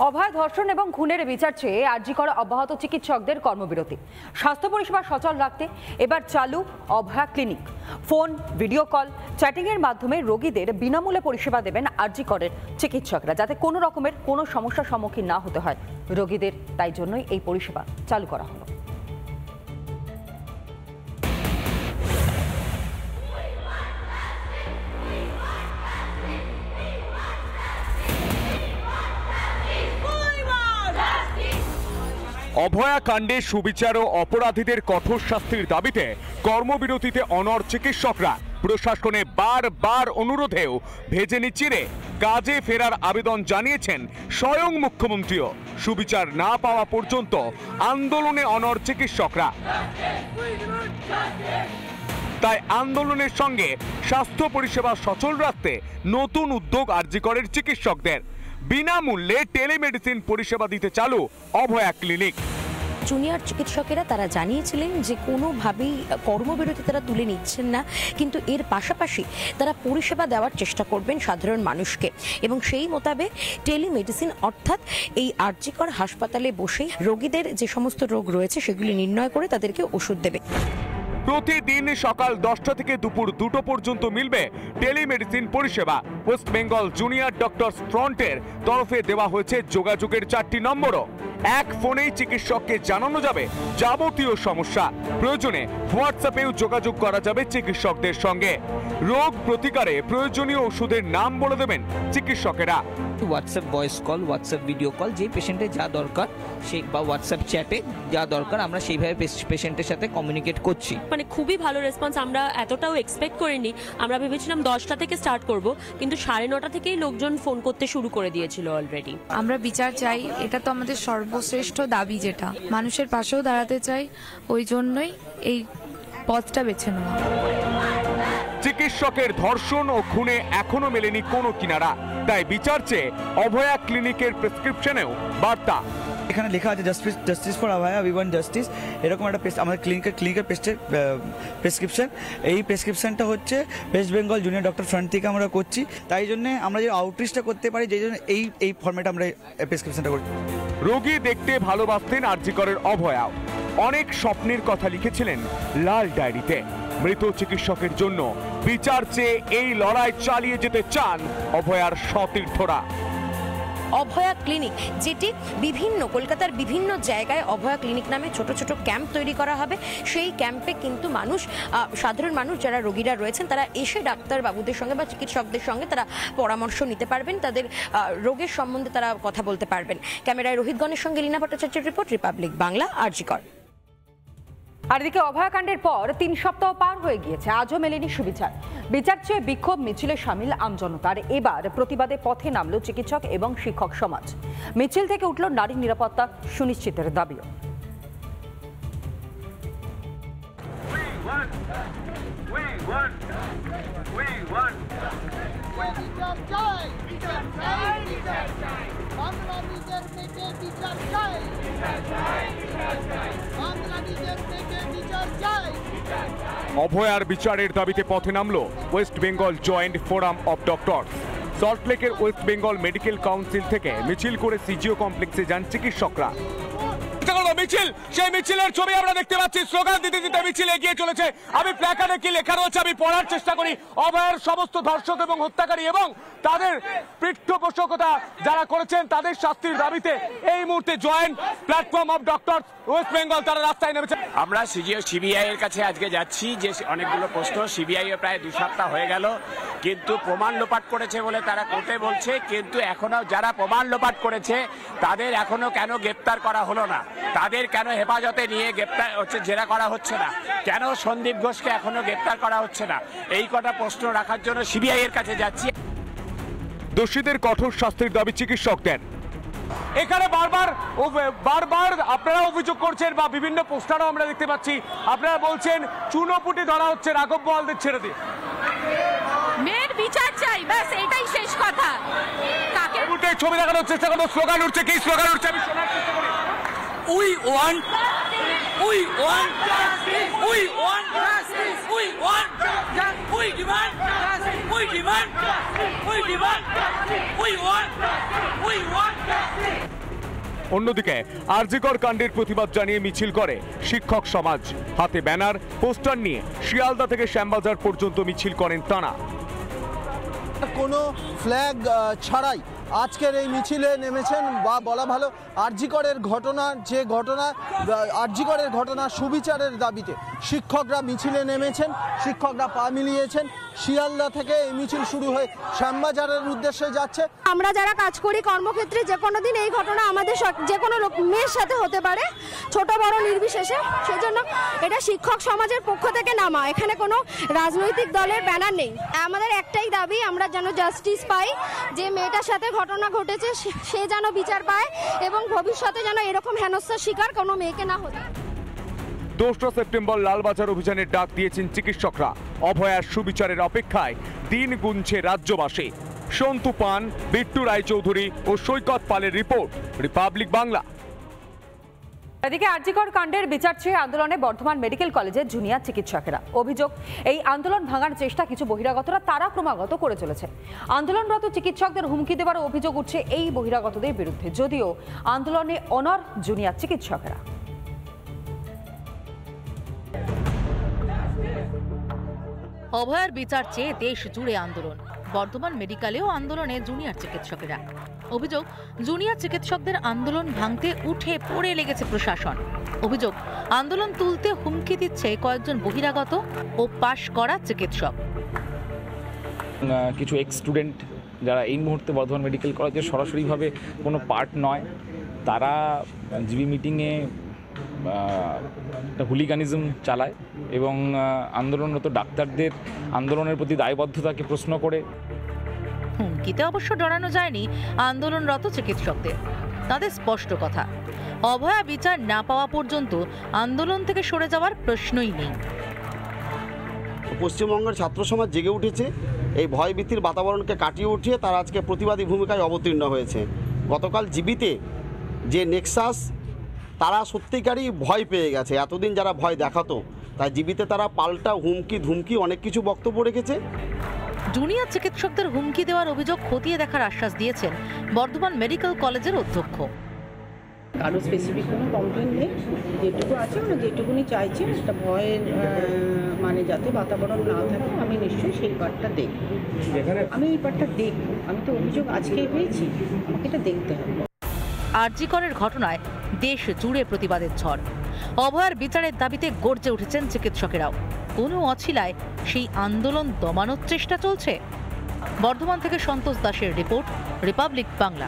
অভয় ধর্ষণ এবং খুনের বিচার চেয়ে আরজি করা অব্যাহত চিকিৎসকদের কর্মবিরতি। স্বাস্থ্য পরিষেবা সচল রাখতে এবার চালু Abhaya clinic. Phone, video call, chatting এর মাধ্যমে রোগীদের বিনামূল্যে পরিষেবা দেবেন আরজি করের চিকিৎসকরা, যাতে কোনো রকমের কোনো সমস্যার সম্মুখীন না হতে হয় রোগীদের। তাই জন্যই এই পরিষেবা চালু করা হলো। অভয়া কাণ্ডে সুবিচার ও অপরাধীদের কঠোর শাস্তির দাবিতে কর্মবিরতিতে অনড় চিকিৎসকরা। প্রশাসনে বারবার অনুরোধেও ভেজেনি চিরে কাজে ফেরার আবেদন জানিয়েছেন স্বয়ং মুখ্যমন্ত্রীও। সুবিচার না পাওয়া পর্যন্ত আন্দোলনে অনড় চিকিৎসকরা। তাই আন্দোলনের সঙ্গে স্বাস্থ্য পরিষেবা সচল রাখতে নতুন উদ্যোগ আরজি করের চিকিৎসকদের। বিনামূল্যে টেলিমেডিসিন পরিষেবা দিতে চালু অভয়া ক্লিনিক। জুনিয়র চিকিৎসকেরা তারা জানিয়েছিলেন যে কোনোভাবেই কর্মবিরতি তারা তুলে নিচ্ছেন না, কিন্তু এর পাশাপাশি তারা পরিষেবা দেওয়ার চেষ্টা করবেন সাধারণ মানুষকে, এবং সেই মোতাবেক টেলিমেডিসিন অর্থাৎ এই আরজি কর হাসপাতালে বসেই রোগীদের যে সমস্ত রোগ রয়েছে সেগুলি নির্ণয় করে তাদেরকে ওষুধ দেবে। প্রতিদিন সকাল 10টা থেকে দুপুর 2টো পর্যন্ত মিলবে টেলিমেডিসিন পরিষেবা। ওয়েস্ট বেঙ্গল জুনিয়র ডক্টরস ফ্রন্টের তরফে দেওয়া হয়েছে যোগাযোগের 4টি নম্বরও। এক ফোনেই চিকিৎসককে জানানো যাবে যাবতীয় সমস্যা। প্রয়োজনে হোয়াটসঅ্যাপেও যোগাযোগ করা যাবে চিকিৎসকদের সঙ্গে। রোগ প্রতিকারে প্রয়োজনীয় ওষুধের নাম বলে দেবেন চিকিৎসকেরা। WhatsApp voice call, WhatsApp video call, যে পেশেন্টের যা দরকার সেই, বা হোয়াটসঅ্যাপ চ্যাটে যা দরকার আমরা সেইভাবে পেশেন্টের সাথে কমিউনিকেট করছি। মানে খুবই ভালো রেসপন্স, আমরা এতটাও এক্সপেক্ট করিনি। আমরা ভেবেছিলাম 10টা থেকে স্টার্ট করব, কিন্তু 9:30 থেকেই লোকজন ফোন করতে শুরু করে দিয়েছিল অলরেডি। আমরা বিচার চাই, এটা তো আমাদের সর্বশ্রেষ্ঠ দাবি, যেটা মানুষের পাশেও দাঁড়াতে চাই, ওই জন্যই এই পথটা বেছে নেওয়া। চিকিৎসকের ধর্ষণ ও খুনে এখনো মেলেনি কোনো কিনারা, তাই বিচার চেয়ে অভয়া ক্লিনিকের প্রেসক্রিপশনেও বার্তা। এখানে লেখা আছে justice for Abhaya, we want justice, এরকম একটা আমাদের ক্লিনিকের প্রেসক্রিপশন। এই প্রেসক্রিপশনটা হচ্ছে West Bengal junior doctor front থেকে আমরা করছি। তাই জন্য আমরা যে আউটরিচটা করতে পারি, যেই জন্য এই ফরম্যাটে আমরা প্রেসক্রিপশনটা করছি। রোগী দেখতে ভালোবাসতেন আরজি করের অভয়া। অনেক স্বপ্নের কথা লিখেছিলেন লাল ডায়েরিতে। মৃত চিকিৎসকের জন্য বিচার চেয়ে এই লড়াই চালিয়ে যেতে চান অভয়ার সতীর্থরা। অভয়া ক্লিনিক, যেটি কলকাতার বিভিন্ন জায়গায় অভয়া ক্লিনিক নামে ছোট ছোট ক্যাম্প তৈরি করা হবে। সেই ক্যাম্পে কিন্তু সাধারণ মানুষ যারা রোগীরা রয়েছেন তারা এসে ডাক্তার বাবুদের সঙ্গে বা চিকিৎসকদের সঙ্গে তারা পরামর্শ নিতে পারবেন, তাদের রোগের সম্বন্ধে তারা কথা বলতে পারবেন। ক্যামেরায় রোহিতগণের সঙ্গে লীনা ভট্টাচার্যের রিপোর্ট, রিপাবলিক বাংলা, আরজি কর। আর এদিকে অভয়াকাণ্ডের পর 3 সপ্তাহ পার হয়ে গিয়েছে, আজও মেলেনি সুবিচার। বিচার চেয়ে বিক্ষোভ মিছিলে সামিল আমজনতা। আর এবার প্রতিবাদে পথে নামলো চিকিৎসক এবং শিক্ষক সমাজ। মিছিল থেকে উঠল নারী নিরাপত্তা সুনিশ্চিতের দাবিও। অভয়ার বিচারের দাবিতে পথে নামলো West Bengal joint forum of doctors. সল্টলেকের ওয়েস্ট বেঙ্গল মেডিকেল কাউন্সিল থেকে মিছিল করে সিজিও কমপ্লেক্সে যান চিকিৎসকরা। মিছিল, সেই মিছিলের ছবি আমরা দেখতে পাচ্ছি। স্লোগান দিতে দিতে মিছিল এগিয়ে চলেছে। আমি প্ল্যাকার্ডে কি লেখা রয়েছে আমি পড়ার চেষ্টা করি। অভয়ার সমস্ত ধর্ষক এবং হত্যাকারী এবং তাদের পৃষ্ঠপোষকতা যারা করেছেন তাদের শাস্তির দাবিতে এই মুহূর্তে joint platform of doctors West Bengal তারা রাস্তায় নেমেছে। আমরা সিবিআই এর কাছে আজকে যাচ্ছি, যে অনেকগুলো প্রশ্ন সিবিআই প্রায় 2 সপ্তাহ হয়ে গেল, কিন্তু প্রমাণ লোপাট করেছে বলে তারা কোর্টে বলছে, কিন্তু এখনো যারা প্রমাণ লোপাট করেছে তাদের এখনো কেন গ্রেপ্তার করা হলো না, তাদের কেন হেফাজতে নিয়ে গ্রেপ্তার হচ্ছে, জেরা করা হচ্ছে না, কেন সন্দীপ ঘোষকে এখনো গ্রেপ্তার করা হচ্ছে না, এই কটা প্রশ্ন রাখার জন্য সিবিআই এর কাছে যাচ্ছি। দোষীদের কঠোর শাস্তির দাবি চিকিৎসকদের। এখানে বারবার আপনারা অভিযোগ করছেন বা বিভিন্ন পোস্টারও আমরা দেখতে পাচ্ছি, আপনারা বলছেন চুনোপুটি ধরা হচ্ছে রাঘব বোয়ালদের ছেড়ে দিয়ে। মেয়ের বিচার চাই, ব্যাস এটাই শেষ কথা। কাকে ছবি দেখানোর চেষ্টা করবো, স্লোগান উঠছে, কি স্লোগান উঠছে আমি শোনার চেষ্টা করি। We want justice. We want justice. We want justice. We demand justice. We demand justice. We demand justice. We want justice. We want justice. অন্যদিকে আরজিকর কাণ্ডের প্রতিবাদ জানিয়ে মিছিল করে শিক্ষক সমাজ। হাতে ব্যানার পোস্টার নিয়ে শিয়ালদা থেকে শ্যামবাজার পর্যন্ত মিছিল করেন তাঁরা। কোনো ফ্ল্যাগ ছাড়াই আজকের এই মিছিলে নেমেছেন, বা বলা ভালো আরজিকরের ঘটনা সুবিচারের দাবিতে শিক্ষকরা মিছিলে নেমেছেন, শিক্ষকরা পা মিলিয়েছেন। শিয়ালদা থেকে এই মিছিল শুরু হয়ে শ্যামবাজারের উদ্দেশ্যে যাচ্ছে। আমরা যারা কাজ করি কর্মক্ষেত্রে, যে কোনো দিন এই ঘটনা আমাদের যে কোনো মেয়ের সাথে হতে পারে, ছোট বড় নির্বিশেষে। সেজন্য এটা শিক্ষক সমাজের পক্ষ থেকে নামা, এখানে কোনো রাজনৈতিক দলের ব্যানার নেই। আমাদের একটাই দাবি, আমরা যেন জাস্টিস পাই, যে মেয়েটার সাথে ঘটনা ঘটেছে সে যেন বিচার পায় এবং ভবিষ্যতে যেন এরকম হেনস্থার শিকার কোনো মেয়েকে না হতে। 2রা সেপ্টেম্বর লালবাজার অভিযানের ডাক দিয়েছেন চিকিৎসকরা। অভয়ার সুবিচারের অপেক্ষায় দিন গুনছে রাজ্যবাসী। সন্তু পান, বিট্টু রায়চৌধুরী ও সৈকত পালের রিপোর্ট, রিপাবলিক বাংলা। এদিকে আরজিকর কাণ্ডের বিচার চেয়ে আন্দোলনে বর্ধমান মেডিকেল কলেজের জুনিয়র চিকিৎসকেরা। অভিযোগ, এই আন্দোলন ভাঙার চেষ্টা কিছু বহিরাগতরা তারা ক্রমাগত করে চলেছে। আন্দোলনরত চিকিৎসকদের হুমকি দেওয়ার অভিযোগ উঠছে এই বহিরাগতদের বিরুদ্ধে, যদিও আন্দোলনে অনড় জুনিয়র চিকিৎসকেরা। অভয়ার বিচার চেয়ে দেশ জুড়ে আন্দোলন। বর্ধমান মেডিকেলেও আন্দোলনে জুনিয়র চিকিৎসকেরা। অভিযোগ, জুনিয়র চিকিৎসকদের আন্দোলন ভাঙতে উঠে পড়ে লেগেছে প্রশাসন। অভিযোগ, আন্দোলন তুলতে হুমকি দিচ্ছে কয়েকজন বহিরাগত ও পাশ করা চিকিৎসক। কিছু এক্স স্টুডেন্ট যারা এই মুহূর্তে বর্ধমান মেডিকেল কলেজের সরাসরিভাবে কোনো পার্ট নয়, তারা জিবি মিটিংয়ে হুলিগানিজম চালায় এবং আন্দোলনরত ডাক্তারদের আন্দোলনের প্রতি দায়বদ্ধতাকে প্রশ্ন করে। হুমকিতে অবশ্য ডরানো যায়নি আন্দোলনরত চিকিৎসকদের। তাদের স্পষ্ট কথা, অভয়া বিচার না পাওয়া পর্যন্ত আন্দোলন থেকে সরে যাওয়ার প্রশ্নই নেই। পশ্চিমবঙ্গের ছাত্র সমাজ জেগে উঠেছে, এই ভয়ভীতির বাতাবরণকে কাটিয়ে উঠিয়ে তারা আজকে প্রতিবাদী ভূমিকায় অবতীর্ণ হয়েছে। গতকাল জিবিতে যে নেক্সাস, তারা সত্যিকারই ভয় পেয়ে গেছে। এতদিন যারা ভয় দেখাতো, তাই জিবিতে তারা পাল্টা হুমকি ধুমকি অনেক কিছু বক্তব্য রেখেছে। জুনিয়র চিকিৎসকদের হুমকি দেওয়ার অভিযোগ খতিয়ে দেখার আশ্বাস দিয়েছেন বর্ধমান মেডিকেল কলেজের অধ্যক্ষ। কারো স্পেসিফিক কোনো কমপ্লেন নেই, যেটুকু আছে আমরা যেটুকুনি চাইছি একটা ভয়ের মানে যাতে বাতাবরণ না থাকে, আমি নিশ্চয়ই সেই পার্টটা দেখব। আমি এই পার্টটা দেখব, আমি তো অভিযোগ আজকেই পেয়েছি, আমাকে এটা দেখতে হবে। আরজিকরের ঘটনায় দেশ জুড়ে প্রতিবাদের ঝড়। অভয়ার বিচারের দাবিতে গর্জে উঠেছেন চিকিৎসকেরাও। কোনো অছিলায় সেই আন্দোলন দমানোর চেষ্টা চলছে। বর্ধমান থেকে সন্তোষ দাসের রিপোর্ট, রিপাবলিক বাংলা।